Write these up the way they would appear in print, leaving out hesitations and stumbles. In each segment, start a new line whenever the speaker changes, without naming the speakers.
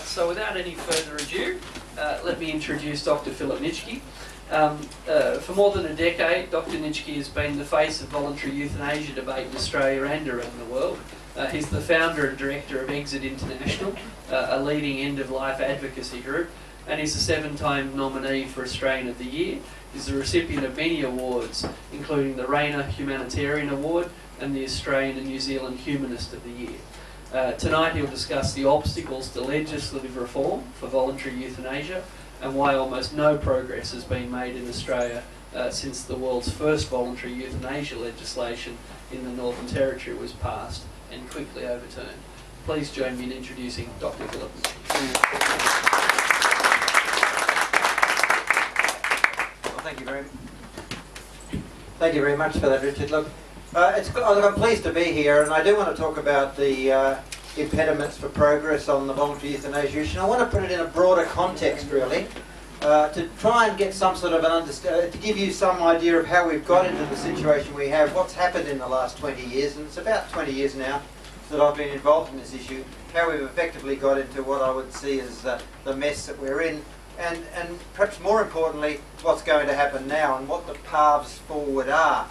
So without any further ado, let me introduce Dr. Philip Nitschke. For more than a decade, Dr. Nitschke has been the face of voluntary euthanasia debate in Australia and around the world. He's the founder and director of Exit International, a leading end-of-life advocacy group, and he's a 7-time nominee for Australian of the Year. He's the recipient of many awards, including the Rainer Humanitarian Award and the Australian and New Zealand Humanist of the Year. Tonight he'll discuss the obstacles to legislative reform for voluntary euthanasia and why almost no progress has been made in Australia since the world's first voluntary euthanasia legislation in the Northern Territory was passed and quickly overturned. Please join me in introducing Dr. Philip Nitschke.
Thank you very much for that, Richard. Look, I'm pleased to be here, and I do want to talk about the impediments for progress on the voluntary euthanasia issue. I want to put it in a broader context, really, to try and get some sort of an understanding, to give you some idea of how we've got into the situation we have, what's happened in the last 20 years, and it's about 20 years now that I've been involved in this issue, how we've effectively got into what I would see as the mess that we're in, and perhaps more importantly, what's going to happen now and what the paths forward are.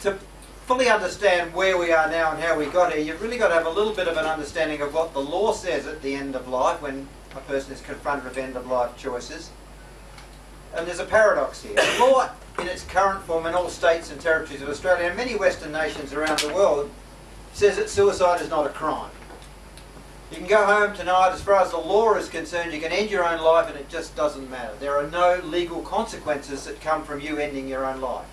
To fully understand where we are now and how we got here, you've really got to have a little bit of an understanding of what the law says at the end of life when a person is confronted with end-of-life choices. And there's a paradox here. The law in its current form in all states and territories of Australia and many Western nations around the world says that suicide is not a crime. You can go home tonight, as far as the law is concerned, you can end your own life and it just doesn't matter. There are no legal consequences that come from you ending your own life.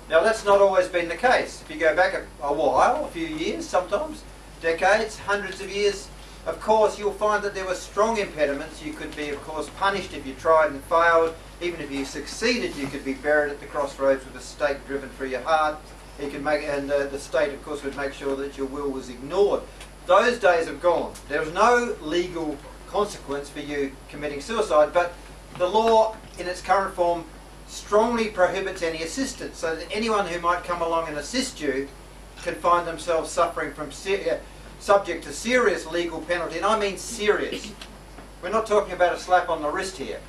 Now that's not always been the case. If you go back a while, a few years sometimes, decades, hundreds of years, of course you'll find that there were strong impediments. You could be of course punished if you tried and failed. Even if you succeeded, you could be buried at the crossroads with a stake driven through your heart. You could make, and the state of course would make sure that your will was ignored. Those days have gone. There was no legal consequence for you committing suicide, but the law in its current form strongly prohibits any assistance, so that anyone who might come along and assist you can find themselves suffering from subject to serious legal penalty, and I mean serious. We're not talking about a slap on the wrist here.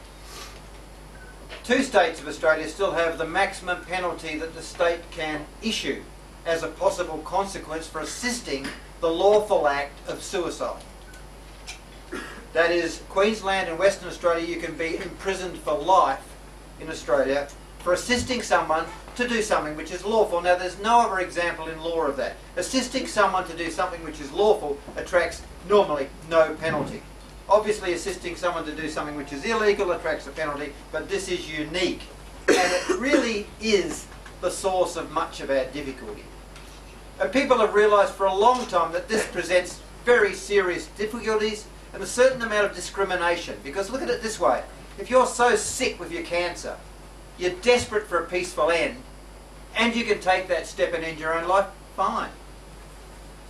2 states of Australia still have the maximum penalty that the state can issue as a possible consequence for assisting the lawful act of suicide. That is, Queensland and Western Australia, you can be imprisoned for life in Australia for assisting someone to do something which is lawful. Now there's no other example in law of that. Assisting someone to do something which is lawful attracts normally no penalty. Obviously assisting someone to do something which is illegal attracts a penalty, but this is unique. And it really is the source of much of our difficulty. And people have realised for a long time that this presents very serious difficulties and a certain amount of discrimination. Because look at it this way. If you're so sick with your cancer, you're desperate for a peaceful end, and you can take that step and end your own life, fine.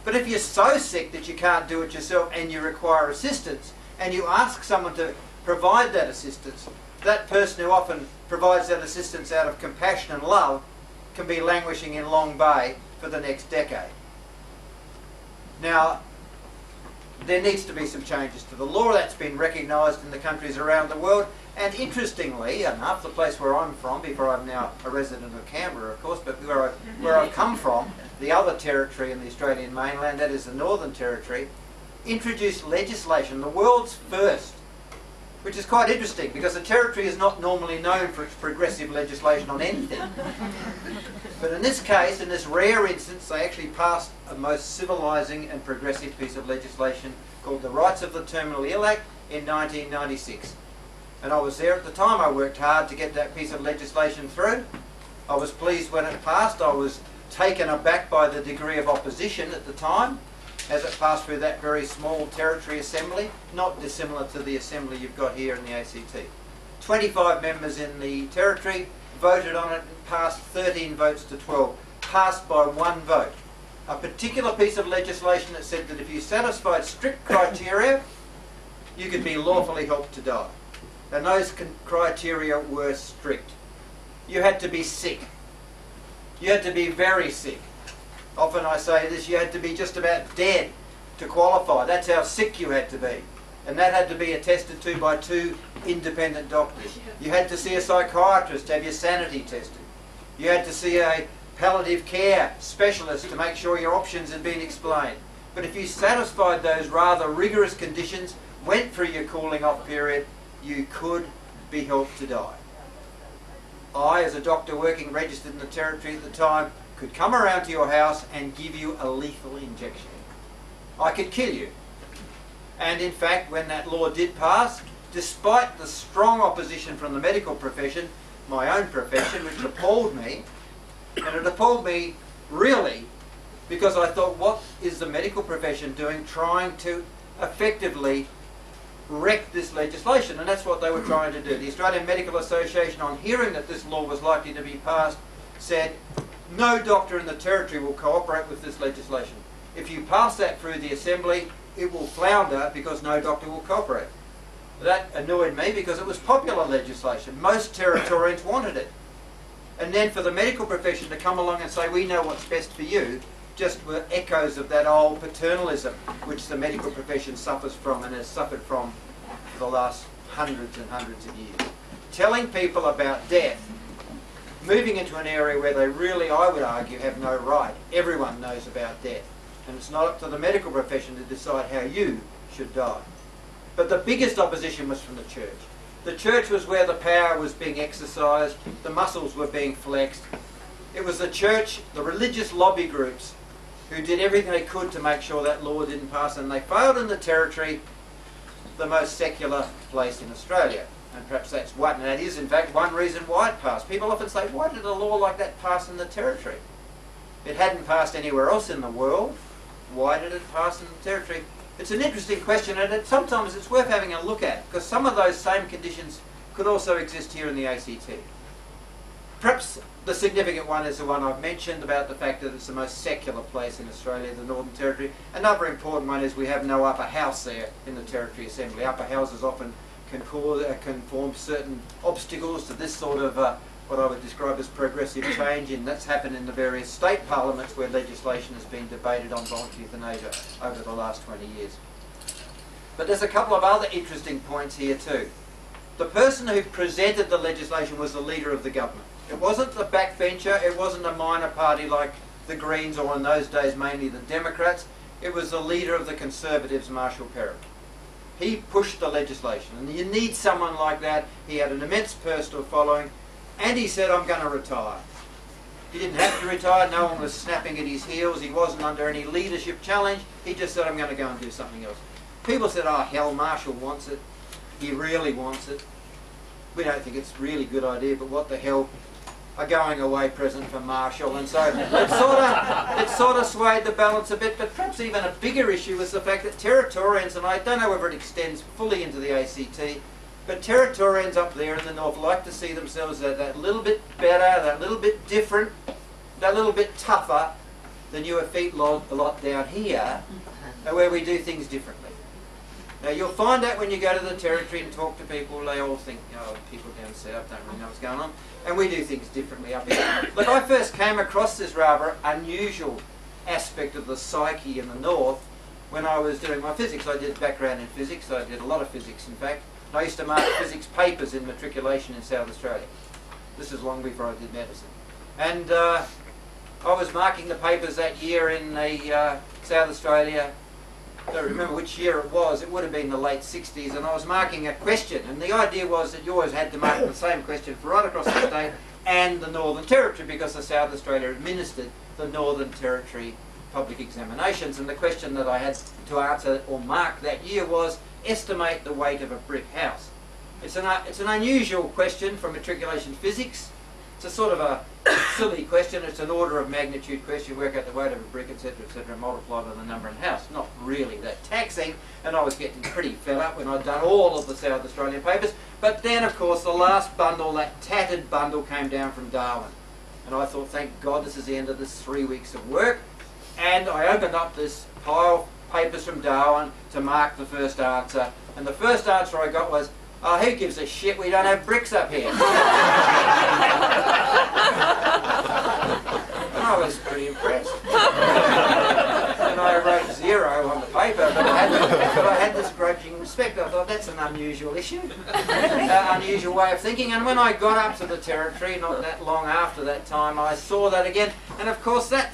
But if you're so sick that you can't do it yourself and you require assistance, and you ask someone to provide that assistance, that person who often provides that assistance out of compassion and love can be languishing in Long Bay for the next decade. Now, there needs to be some changes to the law. That's been recognised in the countries around the world, and interestingly enough, the place where I'm from, before I'm now a resident of Canberra of course, but where I've come from, the other territory in the Australian mainland, that is the Northern Territory, introduced legislation, the world's first, which is quite interesting because the territory is not normally known for its progressive legislation on anything. But in this case, in this rare instance, they actually passed a most civilising and progressive piece of legislation called the Rights of the Terminally Ill Act in 1996. And I was there at the time. I worked hard to get that piece of legislation through. I was pleased when it passed. I was taken aback by the degree of opposition at the time as it passed through that very small territory assembly, not dissimilar to the assembly you've got here in the ACT. 25 members in the territory voted on it and passed 13 votes to 12, passed by 1 vote. A particular piece of legislation that said that if you satisfied strict criteria, you could be lawfully helped to die. And those criteria were strict. You had to be sick. You had to be very sick. Often I say this, you had to be just about dead to qualify. That's how sick you had to be. And that had to be attested to by 2 independent doctors. You had to see a psychiatrist to have your sanity tested. You had to see a palliative care specialist to make sure your options had been explained. But if you satisfied those rather rigorous conditions, went through your cooling off period, you could be helped to die. I, as a doctor working registered in the Territory at the time, could come around to your house and give you a lethal injection. I could kill you. And in fact, when that law did pass, despite the strong opposition from the medical profession, my own profession, which appalled me, and it appalled me really because I thought, what is the medical profession doing trying to effectively wreck this legislation? And that's what they were trying to do. The Australian Medical Association, on hearing that this law was likely to be passed, said no doctor in the Territory will cooperate with this legislation. If you pass that through the Assembly, it will flounder because no doctor will cooperate. That annoyed me because it was popular legislation. Most Territorians wanted it. And then for the medical profession to come along and say, we know what's best for you, just were echoes of that old paternalism which the medical profession suffers from and has suffered from for the last hundreds and hundreds of years. Telling people about death, moving into an area where they really, I would argue, have no right. Everyone knows about death. And it's not up to the medical profession to decide how you should die. But the biggest opposition was from the church. The church was where the power was being exercised, the muscles were being flexed. It was the church, the religious lobby groups, who did everything they could to make sure that law didn't pass, and they failed in the Territory, the most secular place in Australia. And perhaps that's one, and that is in fact one reason why it passed. People often say, why did a law like that pass in the Territory? It hadn't passed anywhere else in the world. Why did it pass in the Territory? It's an interesting question, and sometimes it's worth having a look at, because some of those same conditions could also exist here in the ACT. Perhaps the significant one is the one I've mentioned about the fact that it's the most secular place in Australia, the Northern Territory. Another important one is we have no upper house there in the Territory Assembly. Upper houses often can form certain obstacles to this sort of what I would describe as progressive change, and that's happened in the various state parliaments where legislation has been debated on voluntary euthanasia over the last 20 years. But there's a couple of other interesting points here too. The person who presented the legislation was the leader of the government. It wasn't the backbencher, it wasn't a minor party like the Greens, or in those days mainly the Democrats. It was the leader of the Conservatives, Marshall Perry. He pushed the legislation, and you need someone like that. He had an immense personal following, and he said, I'm going to retire. He didn't have to retire, no one was snapping at his heels, he wasn't under any leadership challenge, he just said, I'm going to go and do something else. People said, oh hell, Marshall wants it, he really wants it. We don't think it's a really good idea, but what the hell, a going away present for Marshall. And so it sort of swayed the balance a bit, but perhaps even a bigger issue was the fact that Territorians, and I don't know whether it extends fully into the ACT, but Territorians up there in the north like to see themselves as that little bit better, that little bit different, that little bit tougher than your feet lot down here, where we do things differently. Now you'll find out when you go to the Territory and talk to people, they all think, oh, people down south don't really know what's going on, and we do things differently up here. Look, I first came across this rather unusual aspect of the psyche in the north when I was doing my physics. I did background in physics, I did a lot of physics in fact. I used to mark physics papers in matriculation in South Australia. This is long before I did medicine. And I was marking the papers that year in the South Australia. I don't remember which year it was. It would have been the late 60s, and I was marking a question. And the idea was that you always had to mark the same question for right across the state and the Northern Territory, because the South Australia administered the Northern Territory public examinations. And the question that I had to answer or mark that year was, estimate the weight of a brick house. It's an unusual question for matriculation physics. It's a sort of a silly question. It's an order of magnitude question. Work out the weight of a brick, etc., multiply by the number in house. Not really that taxing, and I was getting pretty fed up when I'd done all of the South Australian papers. But then, of course, the last bundle, that tattered bundle, came down from Darwin. And I thought, thank God this is the end of this 3 weeks of work. And I opened up this pile of papers from Darwin to mark the first answer. And the first answer I got was, oh, who gives a shit, we don't have bricks up here. And I was pretty impressed. And I wrote 0 zero on the paper, but I had this grudging respect. I thought, that's an unusual issue, unusual way of thinking. And when I got up to the territory, not that long after that time, I saw that again. And of course, that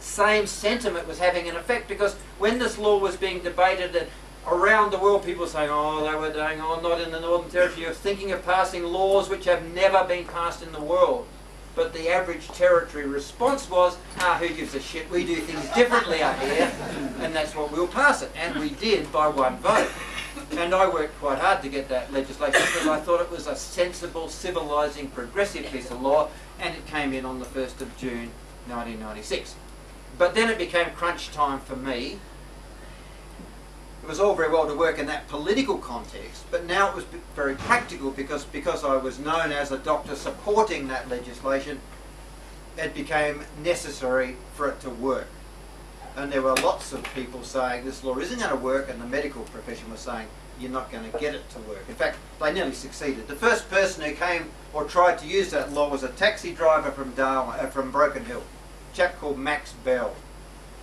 same sentiment was having an effect, because when this law was being debated around the world, people were saying, oh, they were doing, oh, not in the Northern Territory. You're thinking of passing laws which have never been passed in the world. But the average territory response was, who gives a shit? We do things differently up here, and that's what we'll pass it. And we did by one vote. And I worked quite hard to get that legislation, because I thought it was a sensible, civilising, progressive piece of law, and it came in on the 1st of June 1996. But then it became crunch time for me. It was all very well to work in that political context, but now it was very practical, because I was known as a doctor supporting that legislation. It became necessary for it to work. And there were lots of people saying this law isn't going to work, and the medical profession was saying you're not going to get it to work. In fact, they nearly succeeded. The first person who came or tried to use that law was a taxi driver from from Broken Hill, a chap called Max Bell.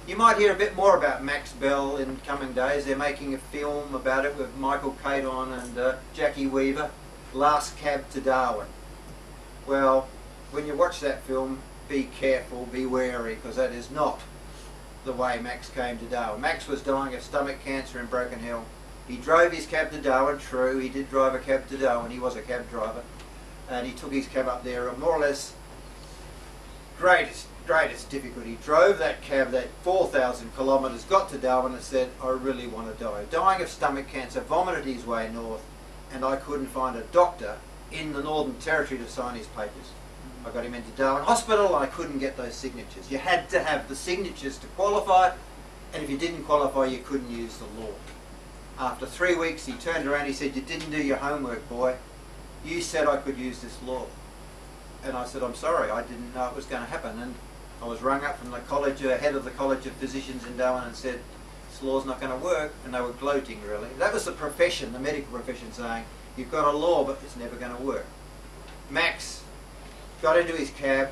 You might hear a bit more about Max Bell in coming days. They're making a film about it with Michael Caton and Jackie Weaver, Last Cab to Darwin. Well, when you watch that film, be careful, be wary, because that is not the way Max came to Darwin. Max was dying of stomach cancer in Broken Hill. He drove his cab to Darwin. True, he did drive a cab to Darwin. He was a cab driver. And he took his cab up there, and more or less greatest difficulty. He drove that cab, that 4,000 kilometres, got to Darwin and said, I really want to die. Dying of stomach cancer, vomited his way north, and I couldn't find a doctor in the Northern Territory to sign his papers. I got him into Darwin Hospital, and I couldn't get those signatures. You had to have the signatures to qualify, and if you didn't qualify, you couldn't use the law. After 3 weeks, he turned around, he said, you didn't do your homework, boy. You said I could use this law. And I said, I'm sorry, I didn't know it was going to happen. And I was rung up from the college, head of the College of Physicians in Darwin, and said, this law's not going to work. And they were gloating, really. That was the profession, the medical profession, saying, you've got a law, but it's never going to work. Max got into his cab.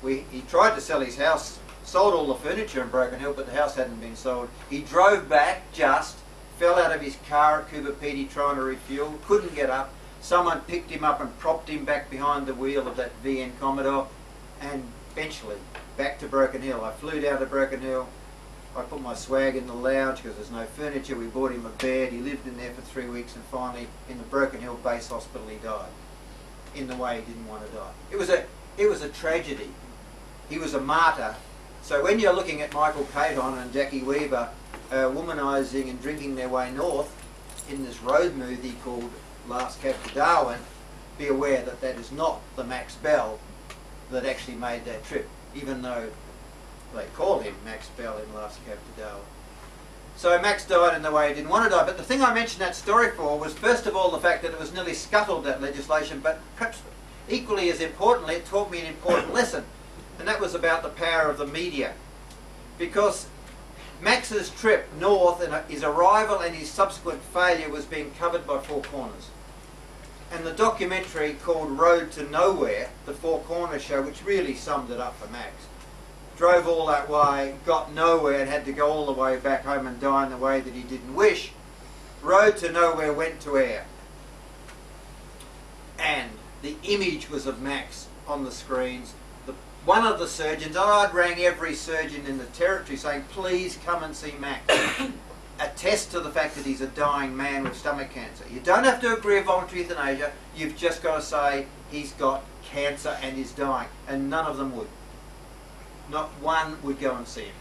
He tried to sell his house, sold all the furniture in Broken Hill, but the house hadn't been sold. He drove back, fell out of his car at Coober Pedy trying to refuel, couldn't get up. Someone picked him up and propped him back behind the wheel of that VN Commodore, and eventually back to Broken Hill. I flew down to Broken Hill. I put my swag in the lounge because there's no furniture. We bought him a bed. He lived in there for 3 weeks, and finally in the Broken Hill Base Hospital he died in the way he didn't want to die. It was a tragedy. He was a martyr. So when you're looking at Michael Caton and Jackie Weaver womanising and drinking their way north in this road movie called Last Cab to Darwin, be aware that that is not the Max Bell that actually made that trip, even though they call him Max Bell in Last Cab to Darwin. So Max died in the way he didn't want to die. But the thing I mentioned that story for was, first of all, the fact that it was nearly scuttled, that legislation, but perhaps equally as importantly, it taught me an important lesson, and that was about the power of the media. Because Max's trip north and his arrival and his subsequent failure was being covered by Four Corners. And the documentary called Road to Nowhere, the Four Corners show, which really summed it up for Max, drove all that way, got nowhere, and had to go all the way back home and die in the way that he didn't wish. Road to Nowhere went to air. And the image was of Max on the screens. One of the surgeons, I'd rang every surgeon in the territory saying, please come and see Max. Attest to the fact that he's a dying man with stomach cancer. You don't have to agree with voluntary euthanasia, you've just got to say he's got cancer and is dying. And none of them would. Not one would go and see him.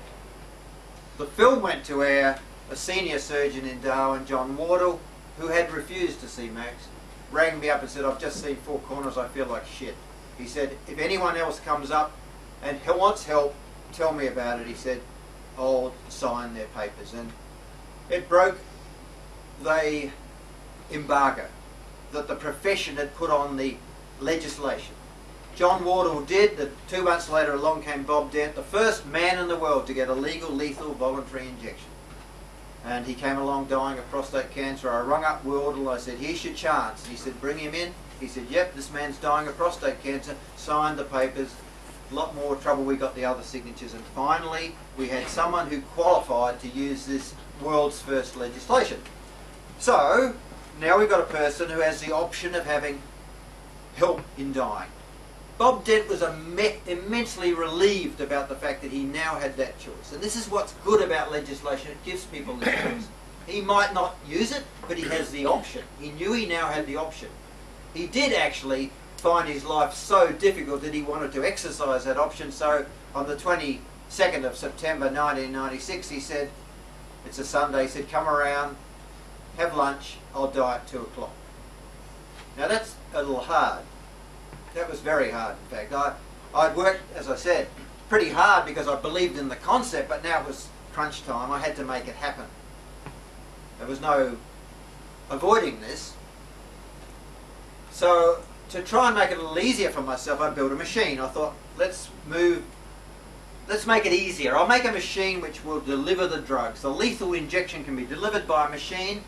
The film went to air. A senior surgeon in Darwin, John Wardle, who had refused to see Max, rang me up and said, I've just seen Four Corners, I feel like shit. He said, if anyone else comes up and wants help, tell me about it. He said, I'll sign their papers. And it broke the embargo that the profession had put on the legislation. John Wardle did. 2 months later along came Bob Dent, the first man in the world to get a legal, lethal, voluntary injection. And he came along dying of prostate cancer. I rung up Wardle, I said, here's your chance. He said, bring him in. He said, yep, this man's dying of prostate cancer. Signed the papers. A lot more trouble we got the other signatures, and finally we had someone who qualified to use this world's first legislation. So now we've got a person who has the option of having help in dying. Bob Dent was immensely relieved about the fact that he now had that choice. And this is what's good about legislation. It gives people the choice. He might not use it, but he has the option. He knew he now had the option. He did actually find his life so difficult that he wanted to exercise that option. So on the 22nd of September 1996, he said, it's a Sunday, he said, come around, have lunch, I'll die at 2 o'clock. Now that's a little hard. That was very hard, in fact. I'd worked, as I said, pretty hard because I believed in the concept, but now it was crunch time. I had to make it happen. There was no avoiding this. So to try and make it a little easier for myself, I built a machine. I thought, let's make it easier. I'll make a machine which will deliver the drugs. The lethal injection can be delivered by a machine,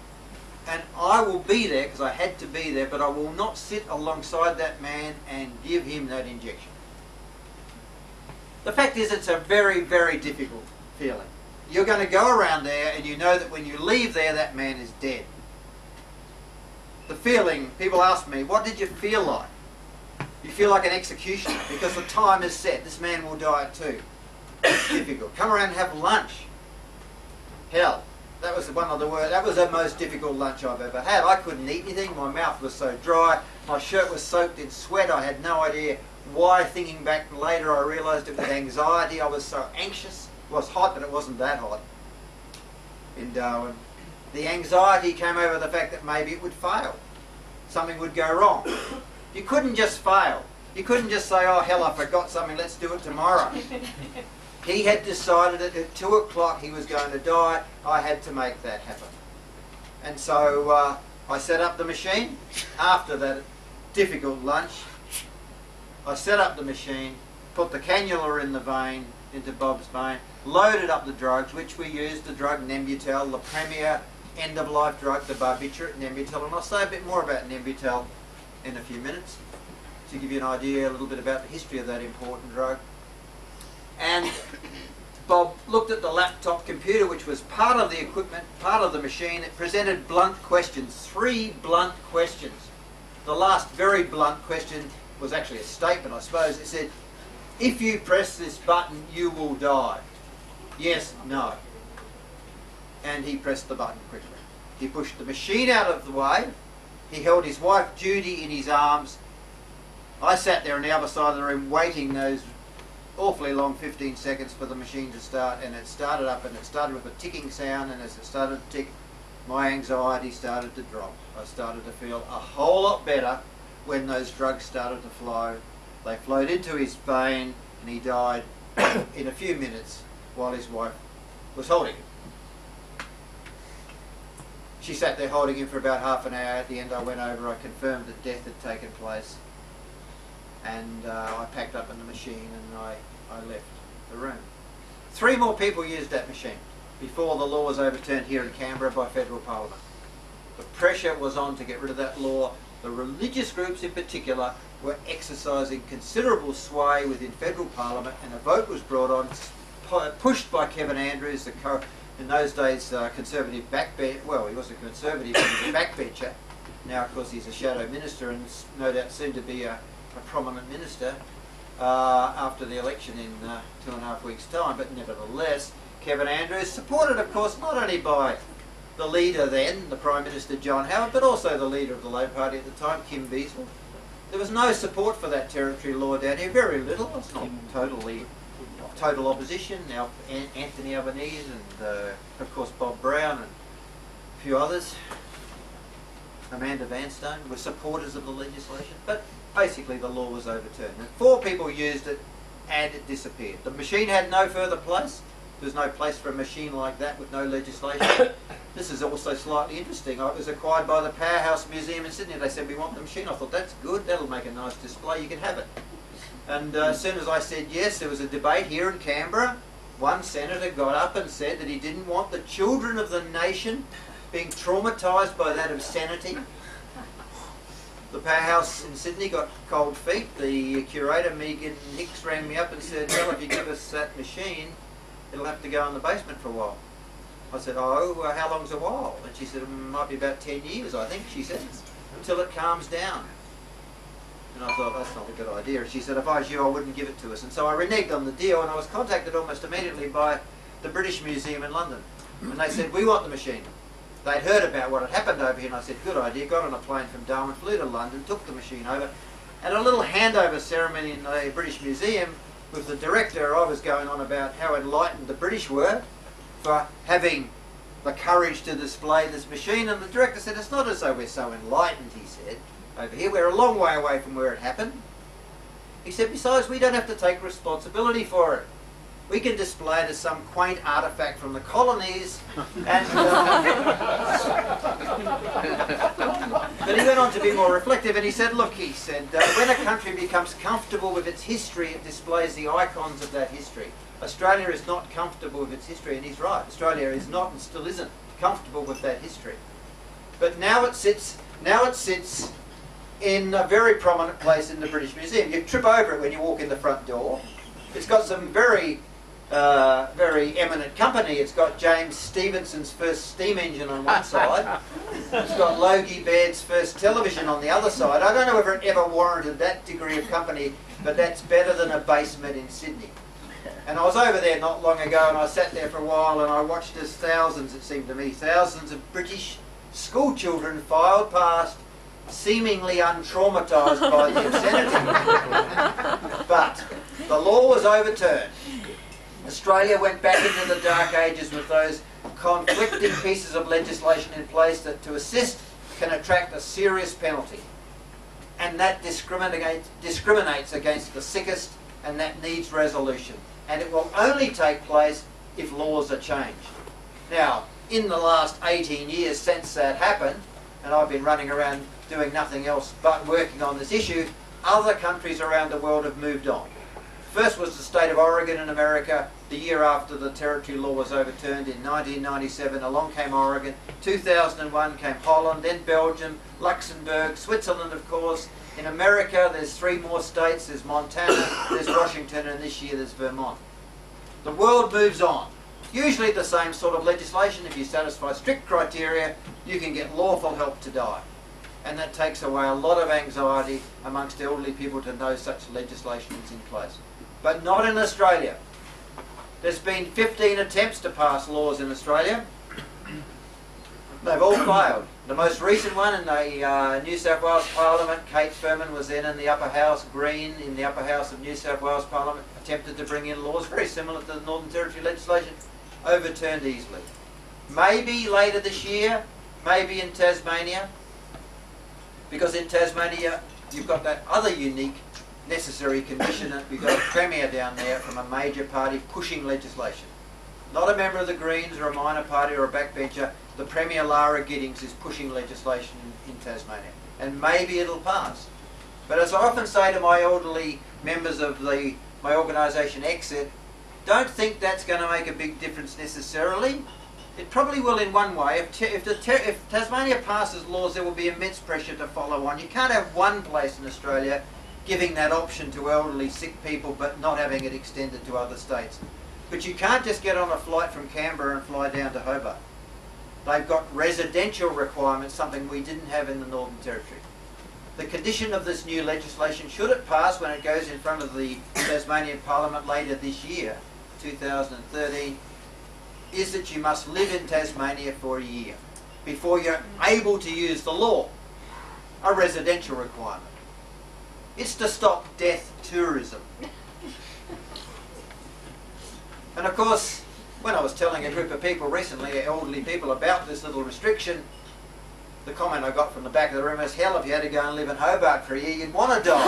and I will be there because I had to be there, but I will not sit alongside that man and give him that injection. The fact is, it's a very, very difficult feeling. You're going to go around there and you know that when you leave there, that man is dead. The feeling, people ask me, what did you feel like? You feel like an executioner because the time is set. This man will die at 2. It's difficult. Come around and have lunch. Hell. That was one of the worst. That was the most difficult lunch I've ever had. I couldn't eat anything. My mouth was so dry. My shirt was soaked in sweat. I had no idea why. Thinking back later, I realised it was anxiety. I was so anxious. It was hot, but it wasn't that hot in Darwin. The anxiety came over the fact that maybe it would fail. Something would go wrong. You couldn't just fail. You couldn't just say, oh hell, I forgot something, let's do it tomorrow. He had decided that at 2 o'clock he was going to die. I had to make that happen. And so I set up the machine. After that difficult lunch, I set up the machine, put the cannula in the vein, into Bob's vein, loaded up the drugs, which we used, the drug Nembutal, the premier end-of-life drug, the barbiturate Nembutal. And I'll say a bit more about Nembutal in a few minutes to give you an idea a little bit about the history of that important drug. And Bob looked at the laptop computer, which was part of the equipment, part of the machine. It presented blunt questions, 3 blunt questions. The last very blunt question was actually a statement, I suppose. It said, if you press this button, you will die. Yes, no. And he pressed the button quickly. He pushed the machine out of the way. He held his wife Judy in his arms. I sat there on the other side of the room waiting those awfully long 15 seconds for the machine to start, and it started up, and it started with a ticking sound, and as it started to tick, my anxiety started to drop. I started to feel a whole lot better when those drugs started to flow. They flowed into his vein, and he died in a few minutes while his wife was holding him. She sat there holding him for about half an hour. At the end I went over, I confirmed that death had taken place, and I packed up in the machine and I left the room. 3 more people used that machine before the law was overturned here in Canberra by federal parliament. The pressure was on to get rid of that law. The religious groups in particular were exercising considerable sway within federal parliament, and a vote was brought on, pushed by Kevin Andrews, in those days conservative backbencher. Well, he was a conservative, he was a backbencher. Now, of course, he's a shadow minister and no doubt soon to be a prominent minister after the election in 2.5 weeks' time. But nevertheless, Kevin Andrews, supported, of course, not only by the leader then, the Prime Minister John Howard, but also the leader of the Labor Party at the time, Kim Beazley. There was no support for that territory law down here, very little. It's not total opposition. Now Anthony Albanese and of course Bob Brown and a few others, Amanda Vanstone, were supporters of the legislation, but basically the law was overturned. And 4 people used it and it disappeared. The machine had no further place. There's no place for a machine like that with no legislation. This is also slightly interesting. It was acquired by the Powerhouse Museum in Sydney. They said, we want the machine. I thought, that's good, that'll make a nice display, you can have it. And as soon as I said yes, there was a debate here in Canberra. One senator got up and said that he didn't want the children of the nation being traumatised by that obscenity. the powerhouse in Sydney got cold feet. The curator, Megan Hicks, rang me up and said, well, if you give us that machine, it'll have to go in the basement for a while. I said, oh, how long's a while? And she said, it might be about 10 years, I think, she said, until it calms down. And I thought, that's not a good idea. And she said, if I was you, I wouldn't give it to us. And so I reneged on the deal, and I was contacted almost immediately by the British Museum in London. And they said, we want the machine. They'd heard about what had happened over here, and I said, good idea. Got on a plane from Darwin, flew to London, took the machine over. And a little handover ceremony in the British Museum with the director, I was going on about how enlightened the British were for having the courage to display this machine. And the director said, it's not as though we're so enlightened, he said. Over here, we're a long way away from where it happened. He said, besides, we don't have to take responsibility for it. We can display it as some quaint artefact from the colonies. And, but he went on to be more reflective, and he said, look, he said, when a country becomes comfortable with its history, it displays the icons of that history. Australia is not comfortable with its history, and he's right. Australia is not and still isn't comfortable with that history. But now it sits in a very prominent place in the British Museum. You trip over it when you walk in the front door. It's got some very eminent company. It's got James Stephenson's first steam engine on one side. It's got Logie Baird's first television on the other side. I don't know whether it ever warranted that degree of company, but that's better than a basement in Sydney. And I was over there not long ago, and I sat there for a while, and I watched as thousands, it seemed to me, thousands of British school children filed past, seemingly untraumatised by the obscenity. But the law was overturned. Australia went back into the dark ages with those conflicting pieces of legislation in place that to assist can attract a serious penalty. And that discriminates against the sickest, and that needs resolution. And it will only take place if laws are changed. Now, in the last 18 years since that happened, and I've been running around doing nothing else but working on this issue, other countries around the world have moved on. First was the state of Oregon in America. The year after the territory law was overturned in 1997, along came Oregon. 2001 came Holland, then Belgium, Luxembourg, Switzerland, of course. In America, there's 3 more states. There's Montana, there's Washington, and this year there's Vermont. The world moves on. Usually the same sort of legislation. If you satisfy strict criteria, you can get lawful help to die. And that takes away a lot of anxiety amongst elderly people to know such legislation is in place. But not in Australia. There's been 15 attempts to pass laws in Australia. They've all failed. The most recent one in the New South Wales Parliament, Kate Furman was then in the upper house, Green in the upper house of New South Wales Parliament, attempted to bring in laws very similar to the Northern Territory legislation, overturned easily. Maybe later this year, maybe in Tasmania, because in Tasmania you've got that other unique necessary condition that we've got a premier down there from a major party pushing legislation. Not a member of the Greens or a minor party or a backbencher. The Premier Lara Giddings is pushing legislation in Tasmania. And maybe it'll pass. But as I often say to my elderly members of my organisation Exit, don't think that's going to make a big difference necessarily. It probably will in one way. If Tasmania passes laws, there will be immense pressure to follow on. You can't have one place in Australia giving that option to elderly sick people but not having it extended to other states. But you can't just get on a flight from Canberra and fly down to Hobart. They've got residential requirements, something we didn't have in the Northern Territory. The condition of this new legislation, should it pass when it goes in front of the Tasmanian Parliament later this year, 2013, is that you must live in Tasmania for a year before you're able to use the law. A residential requirement. It's to stop death tourism. And of course, when I was telling a group of people recently, elderly people, about this little restriction, the comment I got from the back of the room is, hell, if you had to go and live in Hobart for a year, you'd want to die.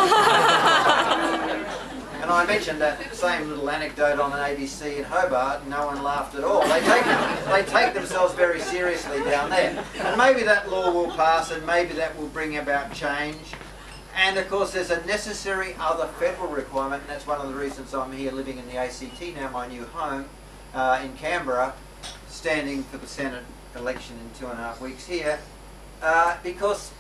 And I mentioned that same little anecdote on an ABC in Hobart, and no one laughed at all. They take themselves very seriously down there. And maybe that law will pass, and maybe that will bring about change. And of course there's a necessary other federal requirement, and that's one of the reasons I'm here living in the ACT now, my new home, in Canberra, standing for the Senate election in 2.5 weeks here, because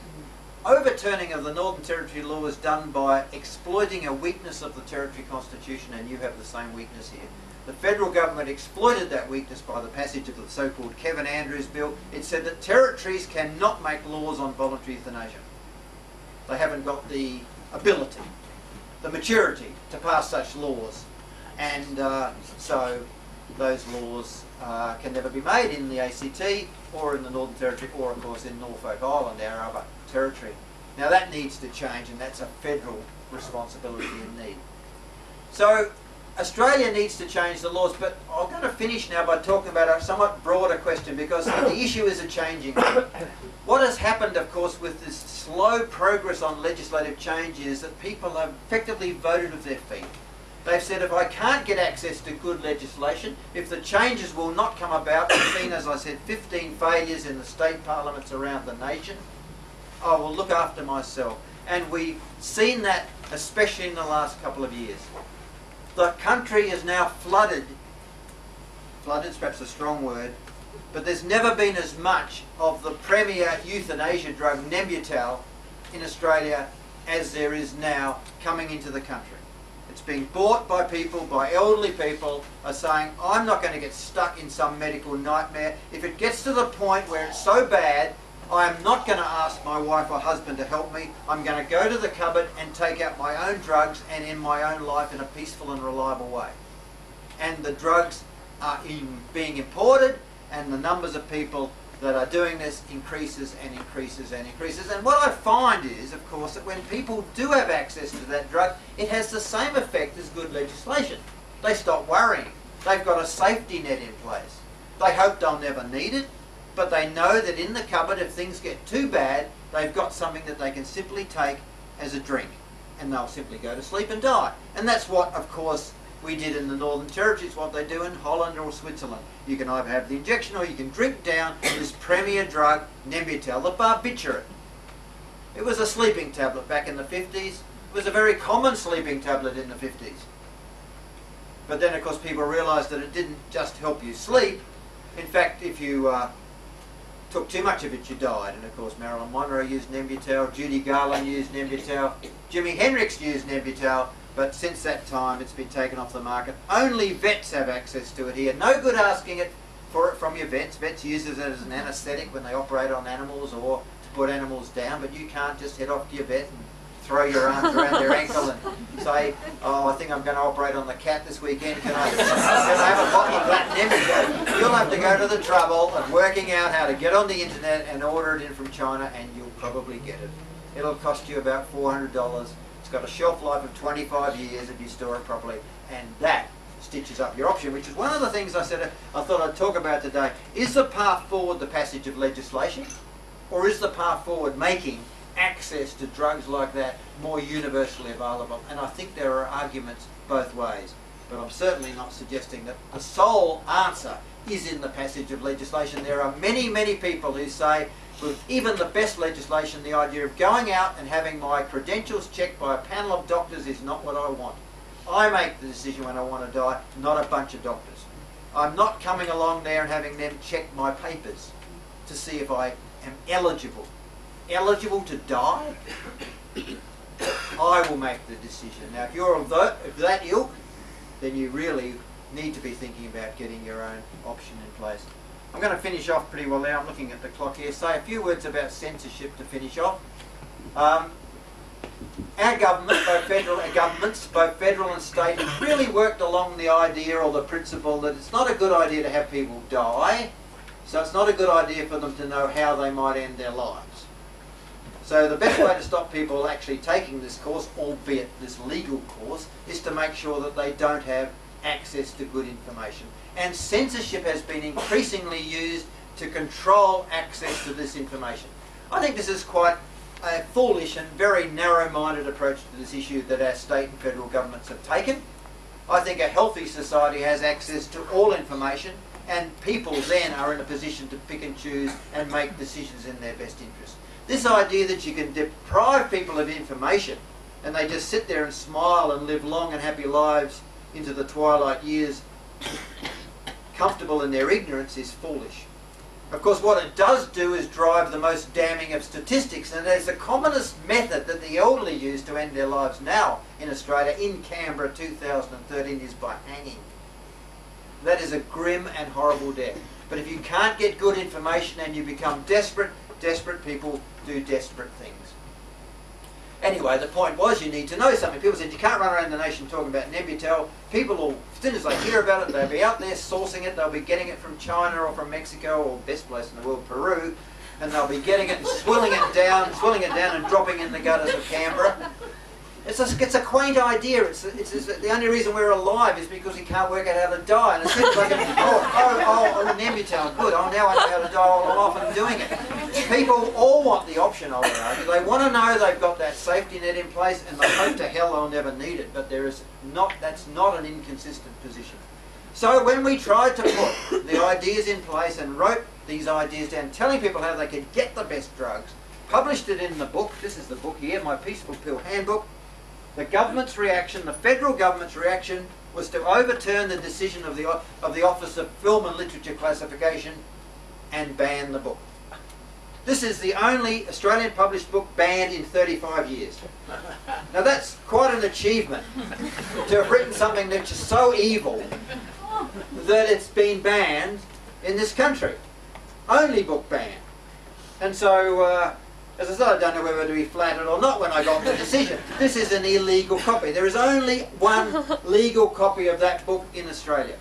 overturning of the Northern Territory law was done by exploiting a weakness of the Territory Constitution, and you have the same weakness here. The federal government exploited that weakness by the passage of the so-called Kevin Andrews Bill. It said that territories cannot make laws on voluntary euthanasia. They haven't got the ability, the maturity to pass such laws, and so those laws can never be made in the ACT or in the Northern Territory or of course in Norfolk Island, our other territory. Now that needs to change, and that's a federal responsibility and need. So Australia needs to change the laws, but I'm going to finish now by talking about a somewhat broader question, because the issue is a changing one. What has happened, of course, with this slow progress on legislative change is that people have effectively voted with their feet. They've said, if I can't get access to good legislation, if the changes will not come about, we've seen, as I said, 15 failures in the state parliaments around the nation, I will look after myself. And we've seen that especially in the last couple of years. The country is now flooded. Flooded is perhaps a strong word, but there's never been as much of the premier euthanasia drug, Nembutal, in Australia as there is now coming into the country. It's being bought by people, by elderly people, are saying, I'm not going to get stuck in some medical nightmare. If it gets to the point where it's so bad, I'm not going to ask my wife or husband to help me. I'm going to go to the cupboard and take out my own drugs and end my own life in a peaceful and reliable way. And the drugs are being imported, and the numbers of people that are doing this increases and increases and increases. And what I find is, of course, that when people do have access to that drug, it has the same effect as good legislation. They stop worrying. They've got a safety net in place. They hope they'll never need it, but they know that in the cupboard, if things get too bad, they've got something that they can simply take as a drink, and they'll simply go to sleep and die. And that's what, of course, we did in the Northern Territory. It's what they do in Holland or Switzerland. You can either have the injection or you can drink down this premier drug, Nembutal, the barbiturate. It was a sleeping tablet back in the 50s. It was a very common sleeping tablet in the 50s. But then, of course, people realised that it didn't just help you sleep. In fact, if you took too much of it, you died. And of course, Marilyn Monroe used Nembutal, Judy Garland used Nembutal, Jimi Hendrix used Nembutal, but since that time it's been taken off the market. Only vets have access to it here. No good asking for it from your vets. Vets use it as an anaesthetic when they operate on animals or to put animals down, but you can't just head off to your vet and throw your arms around their ankle and say, oh, I think I'm going to operate on the cat this weekend. Can I have a bottle of that Nembutal? You'll have to go to the trouble of working out how to get on the internet and order it in from China, and you'll probably get it. It'll cost you about $400. It's got a shelf life of 25 years if you store it properly, and that stitches up your option, which is one of the things I said I thought I'd talk about today. Is the path forward the passage of legislation, or is the path forward making access to drugs like that more universally available? And I think there are arguments both ways, but I'm certainly not suggesting that the sole answer is in the passage of legislation. There are many, many people who say, with even the best legislation, the idea of going out and having my credentials checked by a panel of doctors is not what I want. I make the decision when I want to die, not a bunch of doctors. I'm not coming along there and having them check my papers to see if I am eligible to die. I will make the decision. Now, if you're of that ilk, then you really need to be thinking about getting your own option in place. I'm going to finish off pretty well now. I'm looking at the clock here. Say a few words about censorship to finish off. Our government, both federal and state, have really worked along the idea or the principle that it's not a good idea to have people die, so it's not a good idea for them to know how they might end their lives. So the best way to stop people actually taking this course, albeit this legal course, is to make sure that they don't have access to good information. And censorship has been increasingly used to control access to this information. I think this is quite a foolish and very narrow-minded approach to this issue that our state and federal governments have taken. I think a healthy society has access to all information, and people then are in a position to pick and choose and make decisions in their best interest. This idea that you can deprive people of information and they just sit there and smile and live long and happy lives into the twilight years, comfortable in their ignorance, is foolish. Of course, what it does do is drive the most damning of statistics, and it's the commonest method that the elderly use to end their lives now in Australia, in Canberra 2013, is by hanging. That is a grim and horrible death. But if you can't get good information and you become desperate, desperate people do desperate things. Anyway, the point was you need to know something. People said you can't run around the nation talking about Nembutal. People will, as soon as they hear about it, they'll be out there sourcing it. They'll be getting it from China or from Mexico or best place in the world, Peru, and they'll be getting it and swilling it down and dropping in the gutters of Canberra. It's a quaint idea. It's the only reason we're alive is because we can't work out how to die. And it seems like, Nembutal, good. Oh, now I know how to die. I'm off and doing it. People all want the option, I would argue. They want to know they've got that safety net in place, and they hope to hell they'll never need it. But that's not an inconsistent position. So when we tried to put the ideas in place and wrote these ideas down, telling people how they could get the best drugs, published it in the book. This is the book here, my Peaceful Pill Handbook. The government's reaction, the federal government's reaction, was to overturn the decision of the Office of Film and Literature Classification and ban the book. This is the only Australian published book banned in 35 years. Now that's quite an achievement, to have written something that's just so evil that it's been banned in this country. Only book banned. And so, as I said, I don't know whether to be flattered or not when I got the decision. This is an illegal copy. There is only one legal copy of that book in Australia.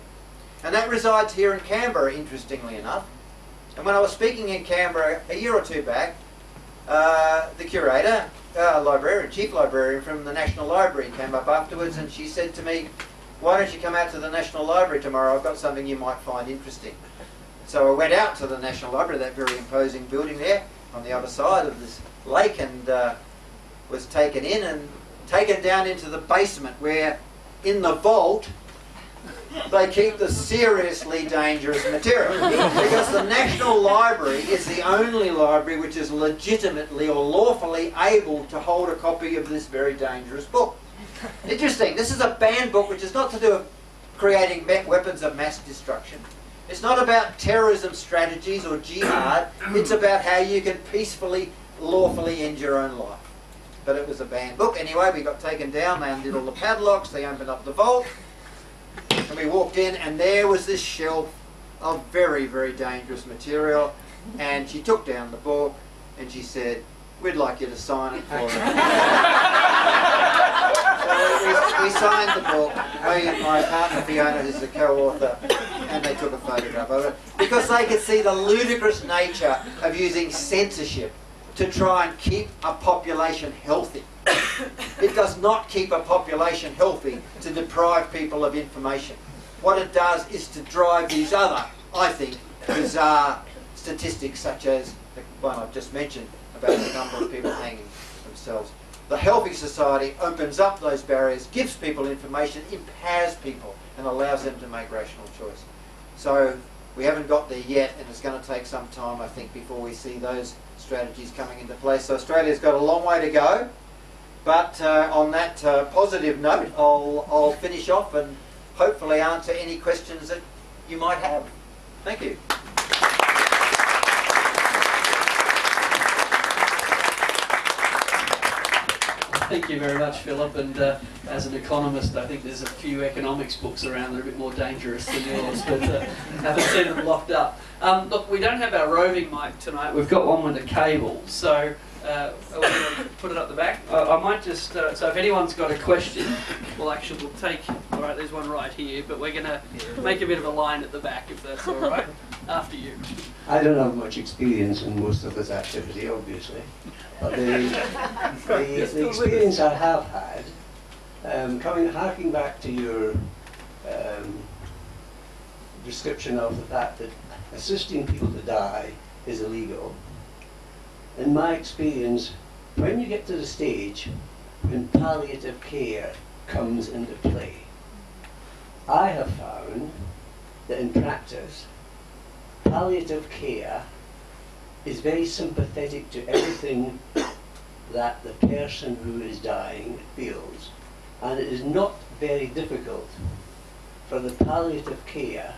And that resides here in Canberra, interestingly enough. And when I was speaking in Canberra a year or two back, the curator, chief librarian from the National Library came up afterwards, and she said to me, "Why don't you come out to the National Library tomorrow? I've got something you might find interesting." So I went out to the National Library, that very imposing building there, on the other side of this lake, and was taken in and taken down into the basement, where in the vault they keep the seriously dangerous material. Because the National Library is the only library which is legitimately or lawfully able to hold a copy of this very dangerous book. Interesting, this is a banned book which is not to do with creating weapons of mass destruction. It's not about terrorism strategies or jihad. It's about how you can peacefully, lawfully end your own life. But it was a banned book. Anyway, we got taken down. They undid all the padlocks. They opened up the vault. And we walked in, and there was this shelf of very, very dangerous material. And she took down the book, and she said, "We'd like you to sign it for us." So we signed the book. Me and my partner Fiona, who's the co-author, and they took a photograph of it, because they could see the ludicrous nature of using censorship to try and keep a population healthy. It does not keep a population healthy to deprive people of information. What it does is to drive these other, I think, bizarre statistics, such as the one I've just mentioned about the number of people hanging themselves. The healthy society opens up those barriers, gives people information, empowers people, and allows them to make rational choice. So we haven't got there yet, and it's going to take some time, I think, before we see those strategies coming into place. So Australia's got a long way to go. But on that positive note, I'll finish off and hopefully answer any questions that you might have. Thank you.
Thank you very much, Philip. And as an economist, I think there's a few economics books around that are a bit more dangerous than yours, but haven't seen them locked up. Look, we don't have our roving mic tonight. We've got one with a cable, so we're going to put it up the back. I might just, so if anyone's got a question, we'll take, all right, there's one right here, but we're going to make a bit of a line at the back, if that's all right, after you.
I don't have much experience in most of this activity, obviously, but the experience I have had, harking back to your description of the fact that assisting people to die is illegal. In my experience, when you get to the stage when palliative care comes into play, I have found that in practice, palliative care is very sympathetic to everything that the person who is dying feels, and it is not very difficult for the palliative care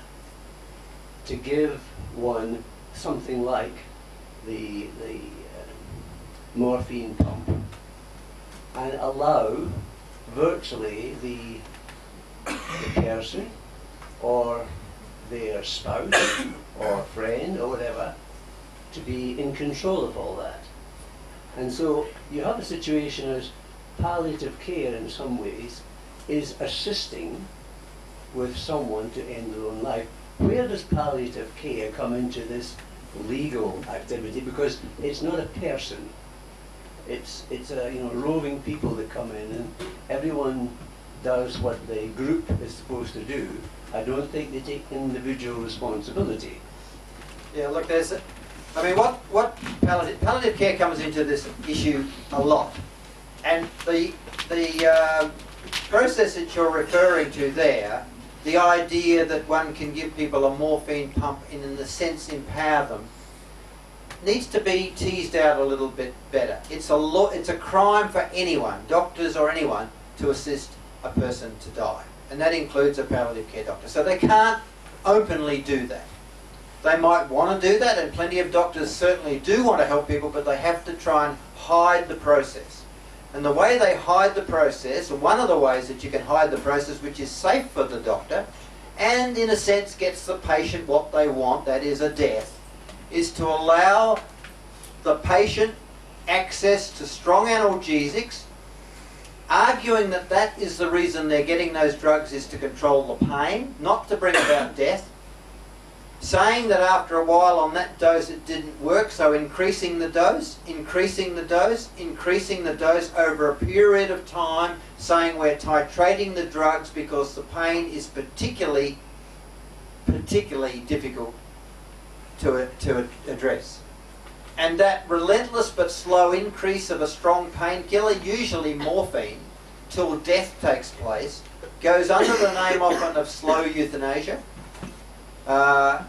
to give one something like the morphine pump and allow virtually the person or their spouse or friend or whatever to be in control of all that. And so you have a situation as palliative care in some ways is assisting with someone to end their own life. Where does palliative care come into this legal activity? Because it's not a person. It's roving people that come in, and everyone does what the group is supposed to do. I don't think they take individual responsibility.
Yeah, look, what palliative care comes into this issue a lot, and the process that you're referring to there, the idea that one can give people a morphine pump and in the sense empower them, needs to be teased out a little bit better. It's a crime for anyone, doctors or anyone, to assist a person to die, and that includes a palliative care doctor. So they can't openly do that. They might want to do that, and plenty of doctors certainly do want to help people, but they have to try and hide the process. And the way they hide the process, or one of the ways that you can hide the process, which is safe for the doctor, and in a sense gets the patient what they want, that is a death, is to allow the patient access to strong analgesics, arguing that that is the reason they're getting those drugs is to control the pain, not to bring about death, saying that after a while on that dose it didn't work, so increasing the dose, increasing the dose, increasing the dose over a period of time, saying we're titrating the drugs because the pain is particularly difficult to address. And that relentless but slow increase of a strong painkiller, usually morphine, till death takes place, goes under the name often of slow euthanasia,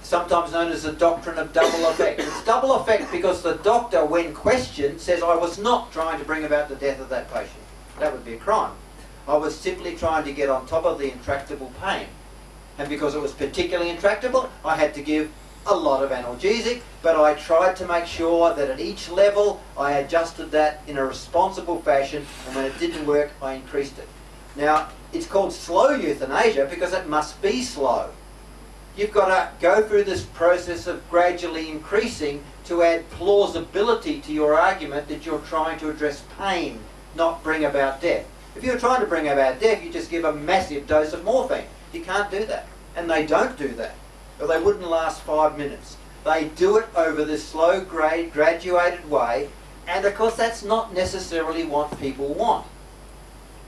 sometimes known as the doctrine of double effect. It's double effect because the doctor, when questioned, says, I was not trying to bring about the death of that patient. That would be a crime. I was simply trying to get on top of the intractable pain. And because it was particularly intractable, I had to give a lot of analgesic, but I tried to make sure that at each level I adjusted that in a responsible fashion, and when it didn't work, I increased it. Now, it's called slow euthanasia because it must be slow. You've got to go through this process of gradually increasing to add plausibility to your argument that you're trying to address pain, not bring about death. If you're trying to bring about death, you just give a massive dose of morphine. You can't do that. And they don't do that. Or they wouldn't last 5 minutes. They do it over this slow, graduated way, and of course that's not necessarily what people want.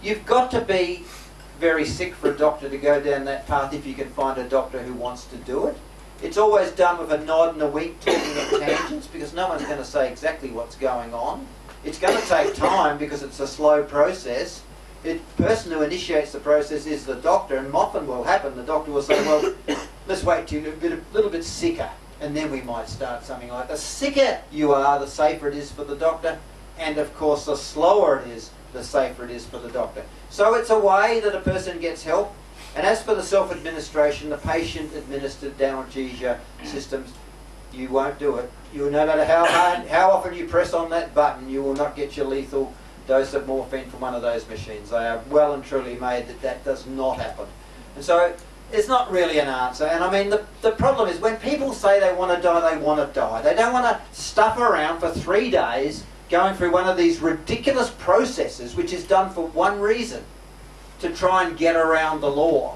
You've got to be very sick for a doctor to go down that path if you can find a doctor who wants to do it. It's always done with a nod and a wink, talking at tangents, because no one's going to say exactly what's going on. It's going to take time because it's a slow process. The person who initiates the process is the doctor, and often will happen, the doctor will say, well, let's wait till you're a little bit sicker, and then we might start something like that. The sicker you are, the safer it is for the doctor, and of course the slower it is, the safer it is for the doctor. So it's a way that a person gets help. And as for the self-administration, the patient-administered analgesia systems, you won't do it. No matter how often you press on that button, you will not get your lethal dose of morphine from one of those machines. They are well and truly made that that does not happen. And so it's not really an answer. And I mean, the problem is when people say they want to die, they want to die. They don't want to stuff around for 3 days going through one of these ridiculous processes which is done for one reason, to try and get around the law.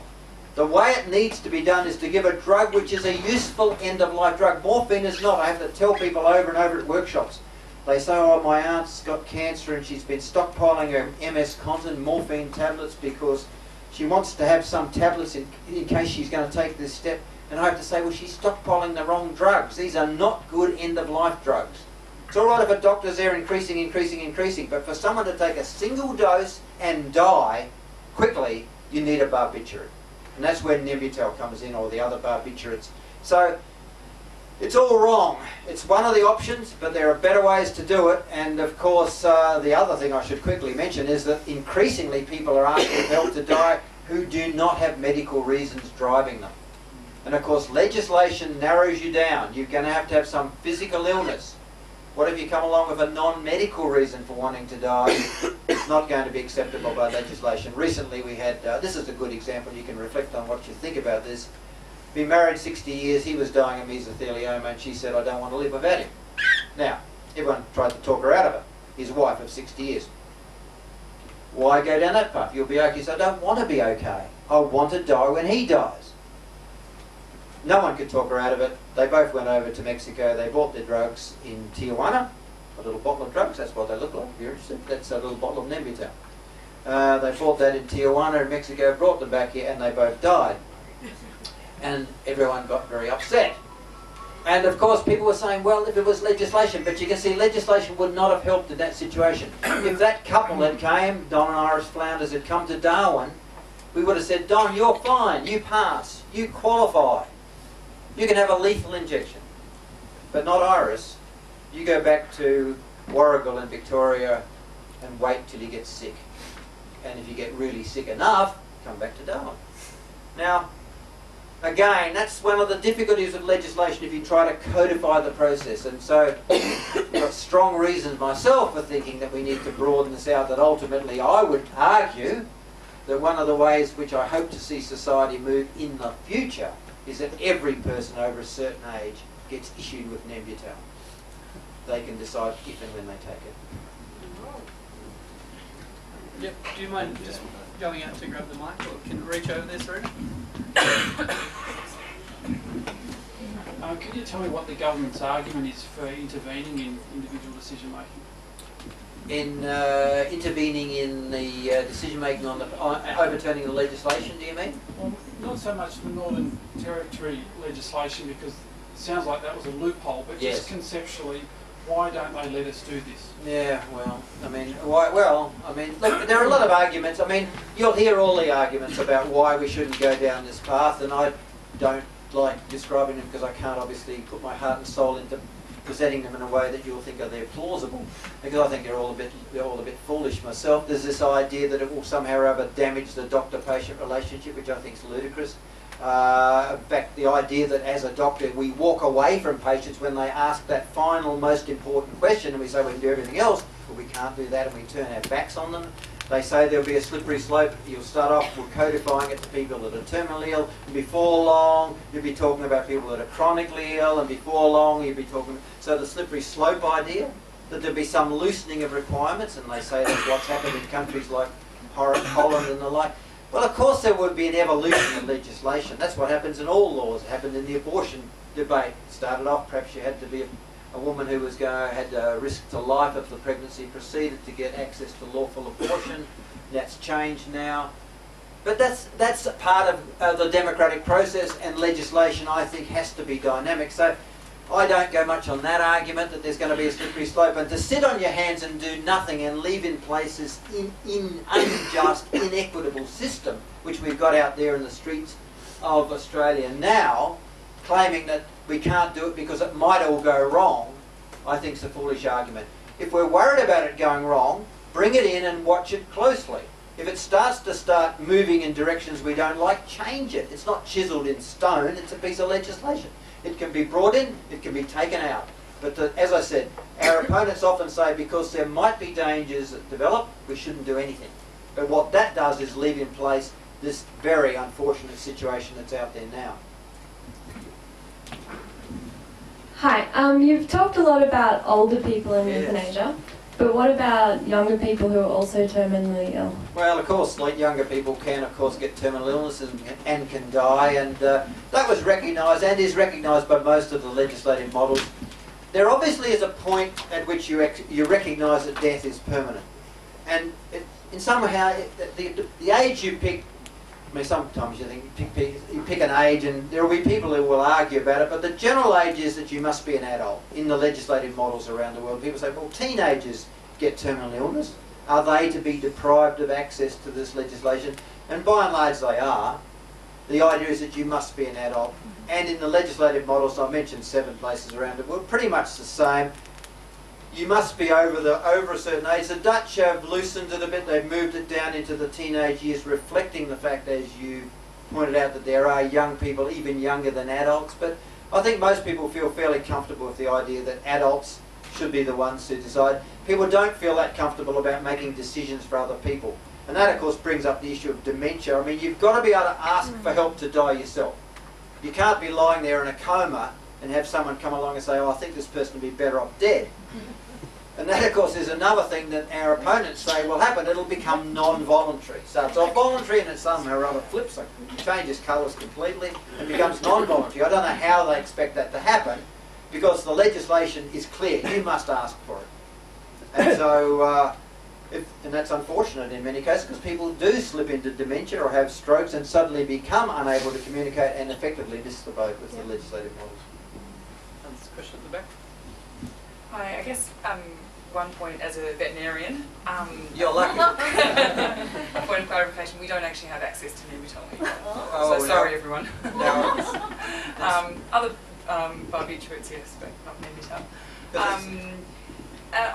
The way it needs to be done is to give a drug which is a useful end-of-life drug. Morphine is not. I have to tell people over and over at workshops. They say, oh, my aunt's got cancer and she's been stockpiling her MS Contin morphine tablets because she wants to have some tablets in case she's going to take this step. And I have to say, well, she's stockpiling the wrong drugs. These are not good end-of-life drugs. It's all right if a doctor's there increasing, but for someone to take a single dose and die quickly, you need a barbiturate. And that's where Nembutal comes in, or the other barbiturates. So it's all wrong. It's one of the options, but there are better ways to do it. And of course, the other thing I should quickly mention is that increasingly people are asking for help to die who do not have medical reasons driving them. And of course, legislation narrows you down. You're going to have some physical illness. What if you come along with a non-medical reason for wanting to die? It's not going to be acceptable by legislation. Recently we had, this is a good example, you can reflect on what you think about this. Been married 60 years, he was dying of mesothelioma, and she said, I don't want to live without him. Now, everyone tried to talk her out of it. His wife of 60 years. Why go down that path? You'll be okay. So I don't want to be okay. I want to die when he dies. No one could talk her out of it. They both went over to Mexico. They bought their drugs in Tijuana. A little bottle of drugs, that's what they look like, if you're interested. That's a little bottle of Nembutal. They bought that in Tijuana in Mexico, brought them back here, and they both died. And everyone got very upset. And of course people were saying, well, if it was legislation, but you can see legislation would not have helped in that situation. If that couple had came, Don and Iris Flounders, had come to Darwin, we would have said, Don, you're fine, you pass, you qualify. You can have a lethal injection. But not Iris. You go back to Warragul in Victoria and wait till you get sick. And if you get really sick enough, come back to Darwin. Now, again, that's one of the difficulties of legislation if you try to codify the process. And so I've got strong reasons myself for thinking that we need to broaden this out, that ultimately I would argue that one of the ways which I hope to see society move in the future is that every person over a certain age gets issued with Nembutal. They can decide if and when they take it.
Yep. Do you mind just going out to grab the mic, or can you reach over there, Serena?
Can you tell me what the government's argument is for intervening in individual decision making?
In intervening in the decision making on overturning the legislation, do you mean?
Well, not so much the Northern Territory legislation, because it sounds like that was a loophole, but
yes.
Just conceptually, why don't they let us do this?
Yeah, well, I mean, look, there are a lot of arguments. I mean, you'll hear all the arguments about why we shouldn't go down this path, and I don't like describing them because I can't obviously put my heart and soul into presenting them in a way that you'll think they're plausible, because I think they're all a bit foolish myself. There's this idea that it will somehow or other damage the doctor-patient relationship, which I think is ludicrous. In fact, the idea that as a doctor we walk away from patients when they ask that final, most important question, and we say we can do everything else, but we can't do that, and we turn our backs on them. They say there'll be a slippery slope. You'll start off with codifying it to people that are terminally ill, and before long you'll be talking about people that are chronically ill, and before long you'll be talking... So the slippery slope idea, that there'll be some loosening of requirements, and they say that's what's happened in countries like Holland and the like. Well, of course there would be an evolution of legislation. That's what happens in all laws. It happened in the abortion debate. It started off, perhaps you had to be a woman who was had a risk to life if the pregnancy proceeded to get access to lawful abortion. That's changed now. But that's part of the democratic process, and legislation, I think, has to be dynamic. So I don't go much on that argument that there's going to be a slippery slope, and to sit on your hands and do nothing and leave in place this unjust, inequitable system which we've got out there in the streets of Australia now, claiming that we can't do it because it might all go wrong, I think is a foolish argument. If we're worried about it going wrong, bring it in and watch it closely. If it starts to moving in directions we don't like, change it. It's not chiselled in stone, it's a piece of legislation. It can be brought in, it can be taken out. But as I said, our opponents often say because there might be dangers that develop, we shouldn't do anything. But what that does is leave in place this very unfortunate situation that's out there now.
Hi, you've talked a lot about older people in
Yes.
euthanasia, but what about younger people who are also terminally ill?
Well, of course, like younger people can, of course, get terminal illness and can die, and that was recognised and is recognised by most of the legislative models. There obviously is a point at which you recognise that death is permanent, and in somehow the age you pick. I mean, sometimes you think you pick an age, and there will be people who will argue about it, but the general age is that you must be an adult in the legislative models around the world. People say, well, teenagers get terminal illness. Are they to be deprived of access to this legislation? And by and large they are. The idea is that you must be an adult. And in the legislative models, I mentioned 7 places around the world, pretty much the same. You must be over a certain age. The Dutch have loosened it a bit. They've moved it down into the teenage years, reflecting the fact, as you pointed out that there are young people, even younger than adults, but I think most people feel fairly comfortable with the idea that adults should be the ones to decide. People don't feel that comfortable about making decisions for other people. And that, of course, brings up the issue of dementia. I mean, you've got to be able to ask for help to die yourself. You can't be lying there in a coma and have someone come along and say, oh, I think this person would be better off dead. And that, of course, is another thing that our opponents say will happen. It'll become non-voluntary. So it's all voluntary and it somehow or other flips, it changes colours completely and becomes non-voluntary. I don't know how they expect that to happen because the legislation is clear. You must ask for it. And so, and that's unfortunate in many cases because people do slip into dementia or have strokes and suddenly become unable to communicate and effectively miss the boat with the legislative models.
There's a question at the back.
Hi, I guess one point as a veterinarian.
You're lucky.
A point of clarification, we don't actually have access to Nembutal.
Oh,
so sorry everyone.
No.
Other barbiturates, yes, but not Nembutal.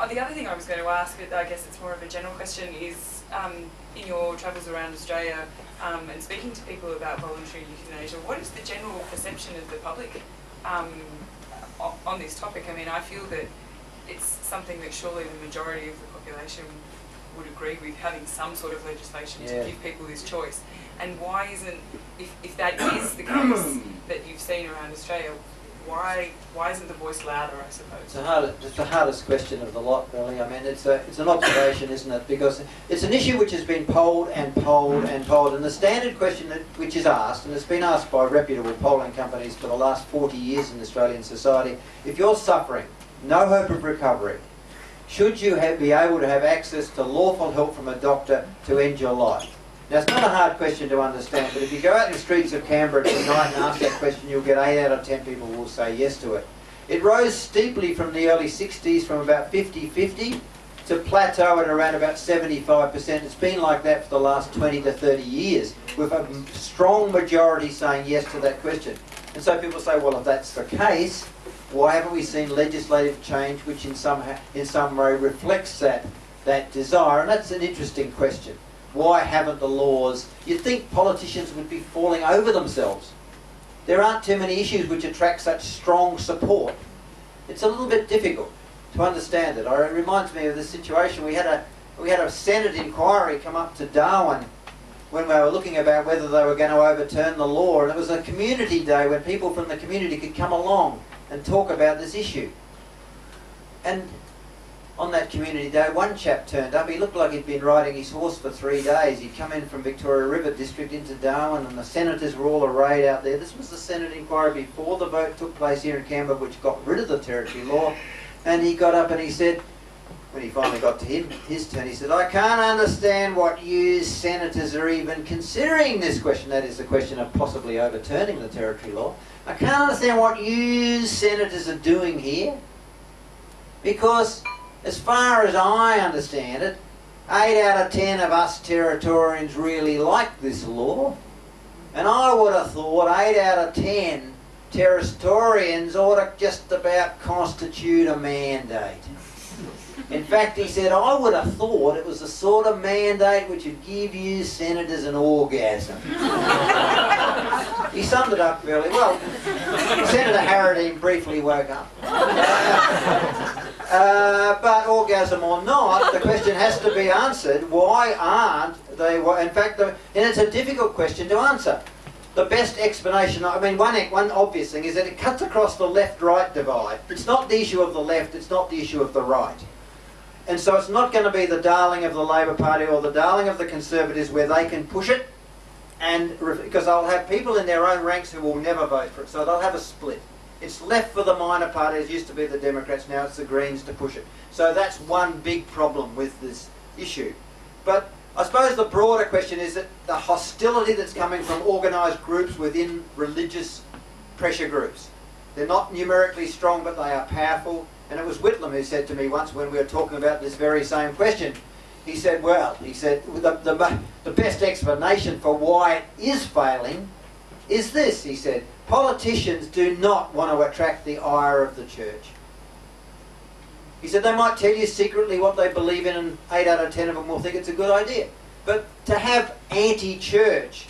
The other thing I was going to ask, but I guess it's more of a general question, is in your travels around Australia and speaking to people about voluntary euthanasia, what is the general perception of the public on this topic? I mean, I feel that it's something that surely the majority of the population would agree with, having some sort of legislation to give people this choice. And why isn't, if that is the case that you've seen around Australia, why isn't the voice louder, I suppose?
It's the hardest question of the lot, really. I mean, it's an observation, isn't it? Because it's an issue which has been polled and polled and polled. And the standard question which is asked, and it's been asked by reputable polling companies for the last 40 years in Australian society, if you're suffering, no hope of recovery, should you be able to have access to lawful help from a doctor to end your life? Now, it's not a hard question to understand, but if you go out in the streets of Canberra tonight and ask that question, you'll get 8 out of 10 people will say yes to it. It rose steeply from the early 60s, from about 50-50 to plateau at around about 75%. It's been like that for the last 20 to 30 years, with a strong majority saying yes to that question. And so people say, well, if that's the case, why haven't we seen legislative change which in some way reflects that desire? And that's an interesting question. Why haven't the laws? You'd think politicians would be falling over themselves. There aren't too many issues which attract such strong support. It's a little bit difficult to understand it. It reminds me of the situation. We had a Senate inquiry come up to Darwin when we were looking about whether they were going to overturn the law, and it was a community day when people from the community could come along and talk about this issue. And on that community day, one chap turned up. He looked like he'd been riding his horse for 3 days. He'd come in from Victoria River District into Darwin, and the senators were all arrayed out there. This was the Senate inquiry before the vote took place here in Canberra, which got rid of the territory law. And he got up and he said, when he finally got to his turn, he said, I can't understand what you senators are even considering this question. That is the question of possibly overturning the territory law. I can't understand what you senators are doing here, because as far as I understand it, 8 out of 10 of us Territorians really like this law. And I would have thought 8 out of 10 Territorians ought to just about constitute a mandate. In fact, he said, I would have thought it was the sort of mandate which would give you senators an orgasm. He summed it up fairly well. Senator Harradine briefly woke up. But orgasm or not, the question has to be answered. Why aren't they? In fact, and it's a difficult question to answer. The best explanation, I mean, one obvious thing is that it cuts across the left-right divide. It's not the issue of the left, it's not the issue of the right. And so it's not going to be the darling of the Labor Party or the darling of the Conservatives where they can push it, and because they'll have people in their own ranks who will never vote for it. So they'll have a split. It's left for the minor parties, used to be the Democrats, now it's the Greens to push it. So that's one big problem with this issue. But I suppose the broader question is that the hostility that's coming from organised groups within religious pressure groups. They're not numerically strong, but they are powerful. And it was Whitlam who said to me once when we were talking about this very same question, he said, well, the best explanation for why it is failing is this, he said, politicians do not want to attract the ire of the church. He said they might tell you secretly what they believe in, and 8 out of 10 of them will think it's a good idea. But to have anti-church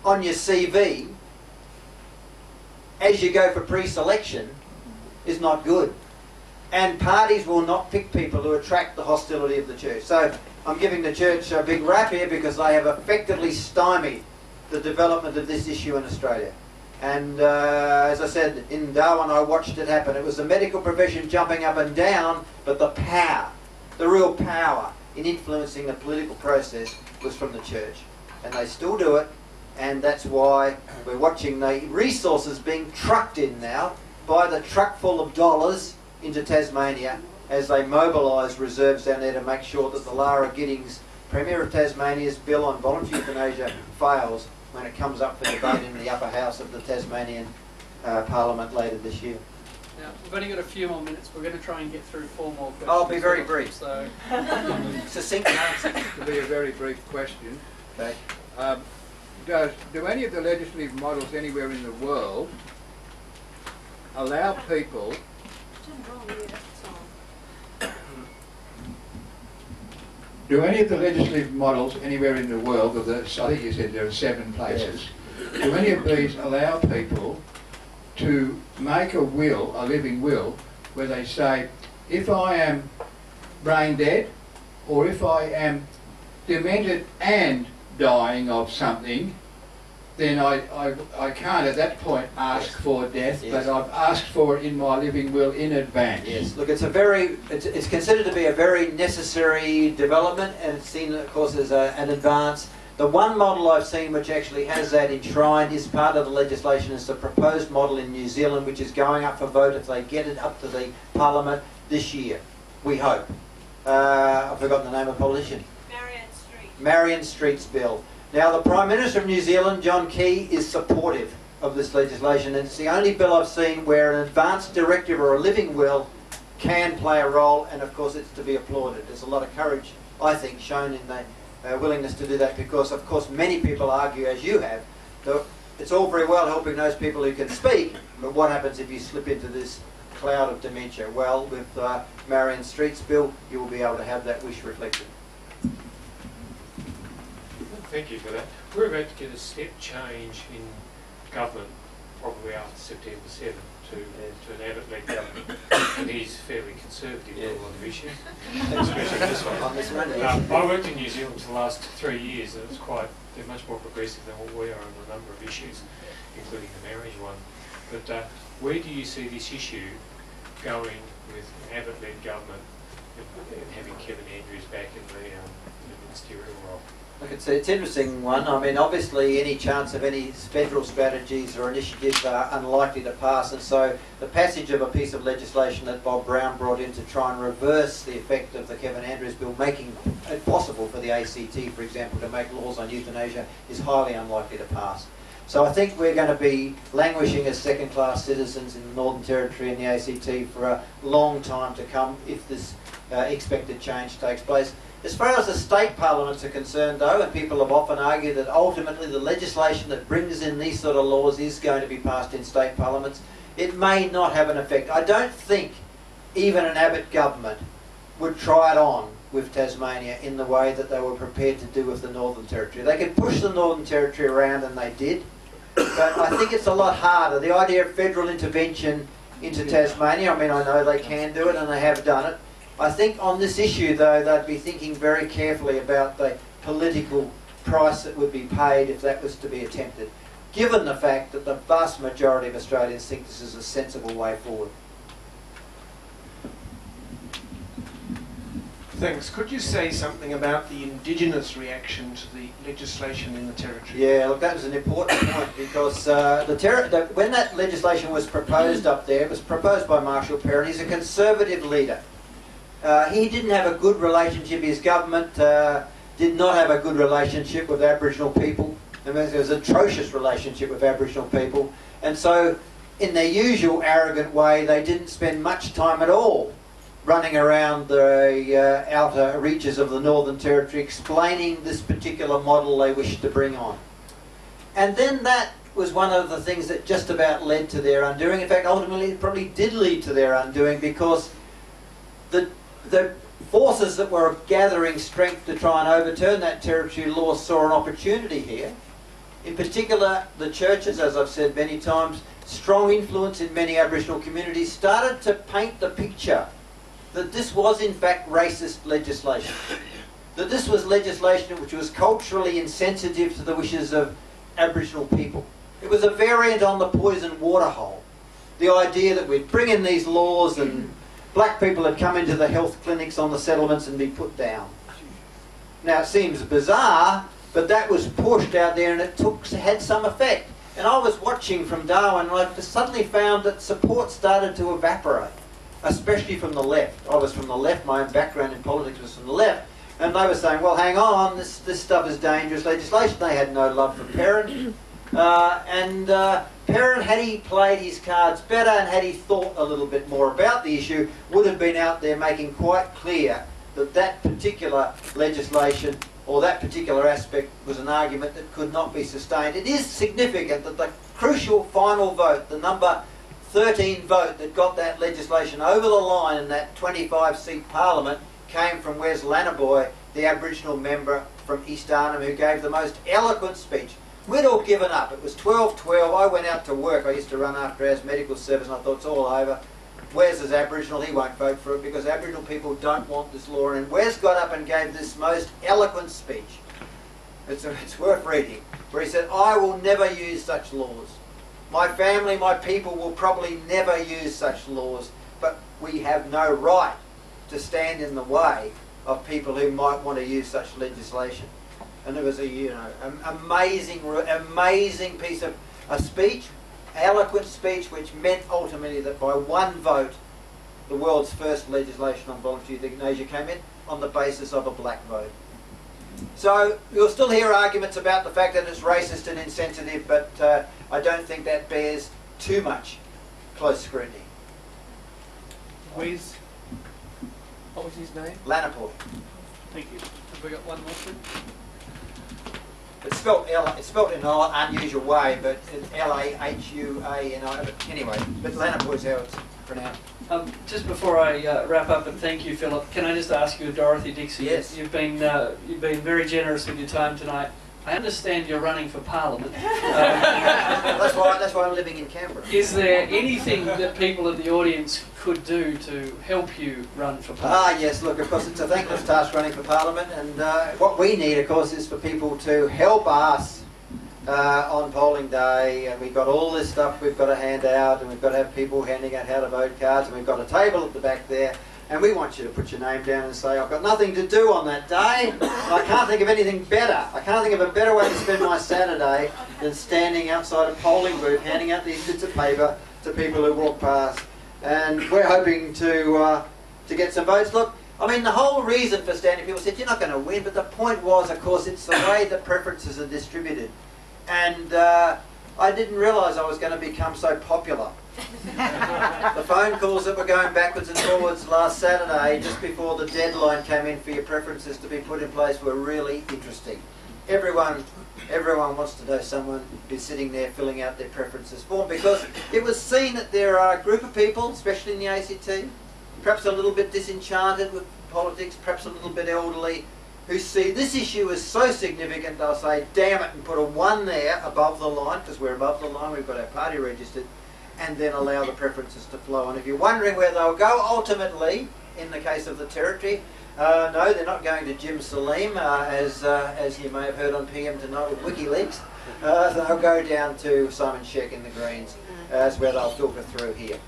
on your CV as you go for pre-selection is not good. And parties will not pick people who attract the hostility of the church. So I'm giving the church a big rap here because they have effectively stymied the development of this issue in Australia. And as I said, in Darwin I watched it happen. It was the medical profession jumping up and down, but the power, the real power in influencing the political process was from the church. And they still do it, and that's why we're watching the resources being trucked in now by the truck full of dollars into Tasmania as they mobilise reserves down there to make sure that the Lara Giddings, Premier of Tasmania's bill on voluntary euthanasia fails when it comes up for debate in the upper house of the Tasmanian Parliament later this year.
Now, we've only got a few more minutes. We're going to try and get through 4 more questions.
I'll be very brief.
So,
Succinct answer.
To be a very brief question.
Okay.
Do any of the legislative models anywhere in the world allow people Do any of the legislative models anywhere in the world, I think you said there are 7 places, do any of these allow people to make a will, a living will, where they say, if I am brain dead, or if I am demented and dying of something, then I can't at that point ask for death, but I've asked for it in my living will in advance.
Yes, look, it's considered to be a very necessary development, and it's seen, of course, as an advance. The one model I've seen which actually has that enshrined is part of the legislation. It's the proposed model in New Zealand, which is going up for vote if they get it up to the Parliament this year, we hope. I've forgotten the name of the politician. Marion Street's bill. Now, the Prime Minister of New Zealand, John Key, is supportive of this legislation, and it's the only bill I've seen where an advance directive or a living will can play a role, and of course it's to be applauded. There's a lot of courage, I think, shown in the willingness to do that, because of course many people argue, as you have, that it's all very well helping those people who can speak, but what happens if you slip into this cloud of dementia? Well, with Marion Street's bill, you will be able to have that wish reflected.
Thank you for that. We're about to get a step change in government, probably after September 7, to an Abbott-led government. And he's fairly conservative on a lot of issues, especially this one. I worked in New Zealand for the last 3 years, and they're much more progressive than what we are on a number of issues, including the marriage one. But where do you see this issue going with an Abbott-led government and having Kevin Andrews back in the ministerial role?
Look, it's an interesting one. I mean, obviously any chance of any federal strategies or initiatives are unlikely to pass, and so the passage of a piece of legislation that Bob Brown brought in to try and reverse the effect of the Kevin Andrews bill, making it possible for the ACT, for example, to make laws on euthanasia, is highly unlikely to pass. So I think we're going to be languishing as second-class citizens in the Northern Territory and the ACT for a long time to come if this expected change takes place. As far as the state parliaments are concerned, though, and people have often argued that ultimately the legislation that brings in these sort of laws is going to be passed in state parliaments, it may not have an effect. I don't think even an Abbott government would try it on with Tasmania in the way that they were prepared to do with the Northern Territory. They could push the Northern Territory around, and they did, but I think it's a lot harder. The idea of federal intervention into Tasmania, I mean, I know they can do it and they have done it. I think on this issue, though, they'd be thinking very carefully about the political price that would be paid if that was to be attempted, given the fact that the vast majority of Australians think this is a sensible way forward.
Thanks. Could you say something about the Indigenous reaction to the legislation in the Territory?
Yeah, look, that was an important point, because when that legislation was proposed up there, it was proposed by Marshall Perrin. He's a Conservative leader. He didn't have a good relationship. His government did not have a good relationship with Aboriginal people. I mean, there was an atrocious relationship with Aboriginal people. And so, in their usual arrogant way, they didn't spend much time at all running around the outer reaches of the Northern Territory explaining this particular model they wished to bring on. And then that was one of the things that just about led to their undoing. In fact, ultimately it probably did lead to their undoing, because the forces that were gathering strength to try and overturn that territory law saw an opportunity here In particular, the churches, as I've said many times, strong influence in many Aboriginal communities, started to paint the picture that this was in fact racist legislation. That this was legislation which was culturally insensitive to the wishes of Aboriginal people. It was a variant on the poison water hole. The idea that we'd bring in these laws and black people had come into the health clinics on the settlements and be put down. Now it seems bizarre, but that was pushed out there and it had some effect. And I was watching from Darwin and I suddenly found that support started to evaporate, especially from the left. I was from the left, my own background in politics was from the left, and they were saying, well, hang on, this stuff is dangerous legislation. They had no love for Perrin. Perrin, had he played his cards better and had he thought a little bit more about the issue, would have been out there making quite clear that that particular legislation or that particular aspect was an argument that could not be sustained. It is significant that the crucial final vote, the number 13 vote that got that legislation over the line in that 25-seat parliament, came from Wes Lanaboy, the Aboriginal member from East Arnhem, who gave the most eloquent speech. We'd all given up. It was 12-12. I went out to work. I used to run after our medical service and I thought it's all over. Wes is Aboriginal. He won't vote for it because Aboriginal people don't want this law. And Wes got up and gave this most eloquent speech. It's worth reading. Where he said, I will never use such laws. My family, my people will probably never use such laws. But we have no right to stand in the way of people who might want to use such legislation. And it was an amazing piece of a speech, eloquent speech, which meant ultimately that by one vote, the world's first legislation on voluntary euthanasia came in on the basis of a black vote. So you'll still hear arguments about the fact that it's racist and insensitive, but I don't think that bears too much close scrutiny.
What was his name?
Lanapoy.
Thank you.
Have we got one more thing?
It's spelled in an unusual way, but it's L-A-H-U-A-N-I. But anyway, but Lanapoy's how it's pronounced.
Just before I wrap up, and thank you, Philip, can I just ask you, Dorothy Dixie?
Yes.
You've been very generous with your time tonight. I understand you're running for Parliament.
That's why I'm living in Canberra.
Is there anything that people in the audience could do to help you run for Parliament?
Yes, look, of course it's a thankless task running for Parliament, and what we need, of course, is for people to help us on polling day, and we've got all this stuff we've got to hand out, and we've got to have people handing out how to vote cards, and we've got a table at the back there, and we want you to put your name down and say, I've got nothing to do on that day. I can't think of anything better. I can't think of a better way to spend my Saturday than standing outside a polling booth, handing out these bits of paper to people who walk past. And we're hoping to get some votes. Look, I mean, the whole reason for standing, people said, you're not going to win, but the point was, of course, it's the way that preferences are distributed. And I didn't realise I was going to become so popular. The phone calls that were going backwards and forwards last Saturday, just before the deadline came in for your preferences to be put in place, were really interesting. Everyone wants to know someone who's sitting there filling out their preferences form, because it was seen that there are a group of people, especially in the ACT, perhaps a little bit disenchanted with politics, perhaps a little bit elderly, who see this issue as so significant they'll say, damn it, and put a 1 there above the line, because we're above the line, we've got our party registered, and then allow the preferences to flow. And if you're wondering where they'll go, ultimately, in the case of the Territory, no, they're not going to Jim Salim, as you may have heard on PM tonight with WikiLeaks. They'll go down to Simon Sheck in the Greens, as where they'll filter through here.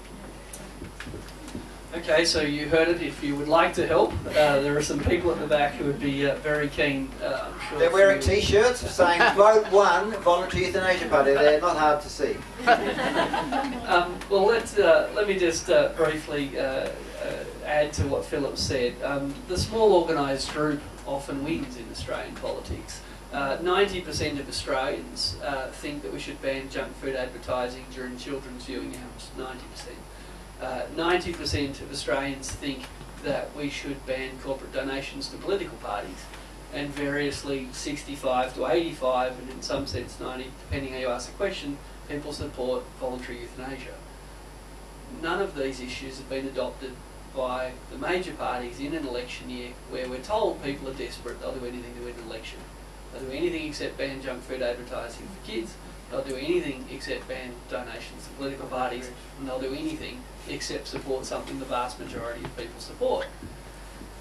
Okay, so you heard it. If you would like to help, there are some people at the back who would be very keen. I'm sure
they're wearing T-shirts saying "Vote 1, Voluntary Euthanasia Party." They're not hard to see.
Well, let me just briefly add to what Philip said. The small organised group often wins in Australian politics. 90% of Australians think that we should ban junk food advertising during children's viewing hours. 90%. 90% of Australians think that we should ban corporate donations to political parties, and variously 65 to 85, and in some sense 90, depending how you ask the question, people support voluntary euthanasia. None of these issues have been adopted by the major parties in an election year where we're told people are desperate, they'll do anything to win an election. They'll do anything except ban junk food advertising for kids. They'll do anything except ban donations to political parties, and they'll do anything except support something the vast majority of people support.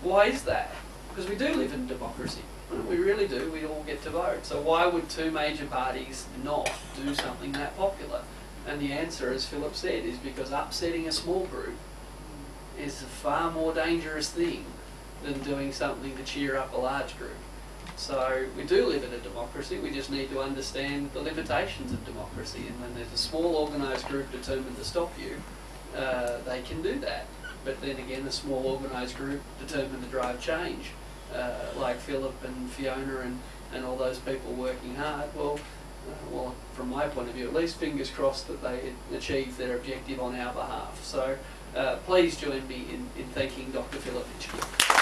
Why is that? Because we do live in democracy. We really do. We all get to vote. So why would two major parties not do something that popular? And the answer, as Philip said, is because upsetting a small group is a far more dangerous thing than doing something to cheer up a large group. So we do live in a democracy. We just need to understand the limitations of democracy. And when there's a small organised group determined to stop you, they can do that. But then again, a small organised group determined to drive change, like Philip and Fiona and all those people working hard, well, from my point of view, at least fingers crossed that they achieve their objective on our behalf. So please join me in thanking Dr. Philip Nitschke.